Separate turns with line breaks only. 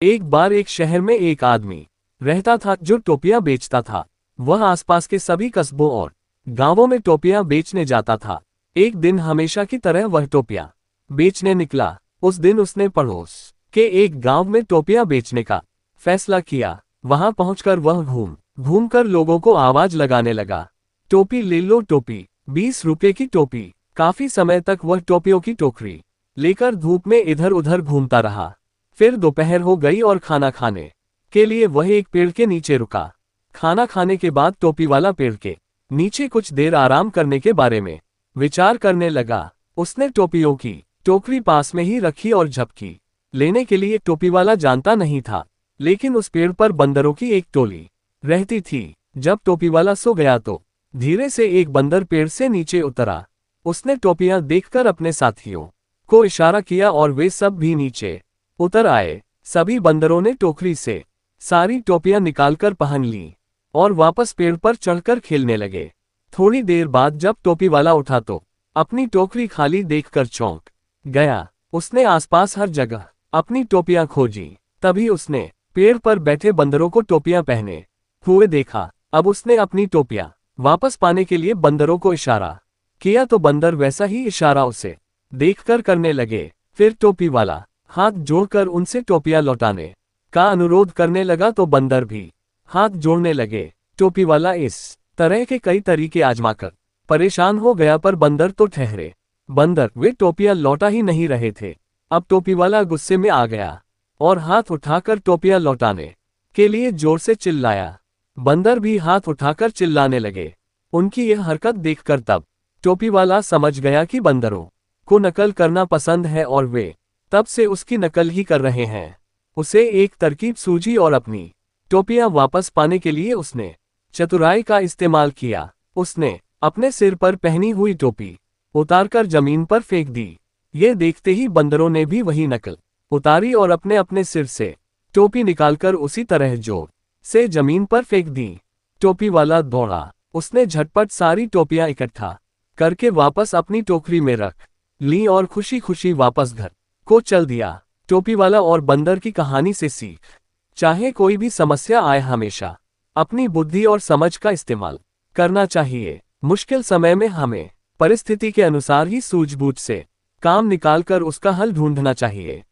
एक बार एक शहर में एक आदमी रहता था जो टोपियां बेचता था। वह आसपास के सभी कस्बों और गांवों में टोपियां बेचने जाता था। एक दिन हमेशा की तरह वह टोपियां बेचने निकला। उस दिन उसने पड़ोस के एक गांव में टोपियां बेचने का फैसला किया। वहां पहुंचकर वह घूम घूम कर लोगों को आवाज लगाने लगा, टोपी ले लो टोपी, 20 रुपए की टोपी। काफी समय तक वह टोपियों की टोकरी लेकर धूप में इधर उधर घूमता रहा। फिर दोपहर हो गई और खाना खाने के लिए वह एक पेड़ के नीचे रुका। खाना खाने के बाद टोपी वाला पेड़ के नीचे कुछ देर आराम करने के बारे में विचार करने लगा। उसने टोपियों की टोकरी पास में ही रखी और झपकी लेने के लिए टोपी वाला जानता नहीं था, लेकिन उस पेड़ पर बंदरों की एक टोली रहती थी। जब टोपी वाला सो गया तो धीरे से एक बंदर पेड़ से नीचे उतरा। उसने टोपियां देखकर अपने साथियों को इशारा किया और वे सब भी नीचे उतर आए। सभी बंदरों ने टोकरी से सारी टोपियां निकालकर पहन ली और वापस पेड़ पर चढ़कर खेलने लगे। थोड़ी देर बाद जब टोपी वाला उठा तो अपनी टोकरी खाली देखकर चौंक गया। उसने आसपास हर जगह अपनी टोपियां खोजी। तभी उसने पेड़ पर बैठे बंदरों को टोपियां पहने हुए देखा। अब उसने अपनी टोपियां वापस पाने के लिए बंदरों को इशारा किया तो बंदर वैसा ही इशारा उसे देखकर करने लगे। फिर टोपी वाला हाथ जोड़कर उनसे टोपियां लौटाने का अनुरोध करने लगा तो बंदर भी हाथ जोड़ने लगे। टोपी वाला इस तरह के कई तरीके आजमाकर परेशान हो गया, पर बंदर तो ठहरे बंदर वे टोपियां लौटा ही नहीं रहे थे। अब टोपी वाला गुस्से में आ गया और हाथ उठाकर टोपियां लौटाने के लिए जोर से चिल्लाया। बंदर भी हाथ उठाकर चिल्लाने लगे। उनकी यह हरकत देखकर तब टोपी वाला समझ गया कि बंदरों को नकल करना पसंद है और वे तब से उसकी नकल ही कर रहे हैं। उसे एक तरकीब सूझी और अपनी टोपियां वापस पाने के लिए उसने चतुराई का इस्तेमाल किया। उसने अपने सिर पर पहनी हुई टोपी उतारकर जमीन पर फेंक दी। ये देखते ही बंदरों ने भी वही नकल उतारी और अपने अपने सिर से टोपी निकालकर उसी तरह जोर से जमीन पर फेंक दी। टोपी वाला दौड़ा। उसने झटपट सारी टोपियां इकट्ठा करके वापस अपनी टोकरी में रख ली और खुशी खुशी वापस घर को चल दिया। टोपी वाला और बंदर की कहानी से सीख, चाहे कोई भी समस्या आए हमेशा अपनी बुद्धि और समझ का इस्तेमाल करना चाहिए। मुश्किल समय में हमें परिस्थिति के अनुसार ही सूझबूझ से काम निकालकर उसका हल ढूंढना चाहिए।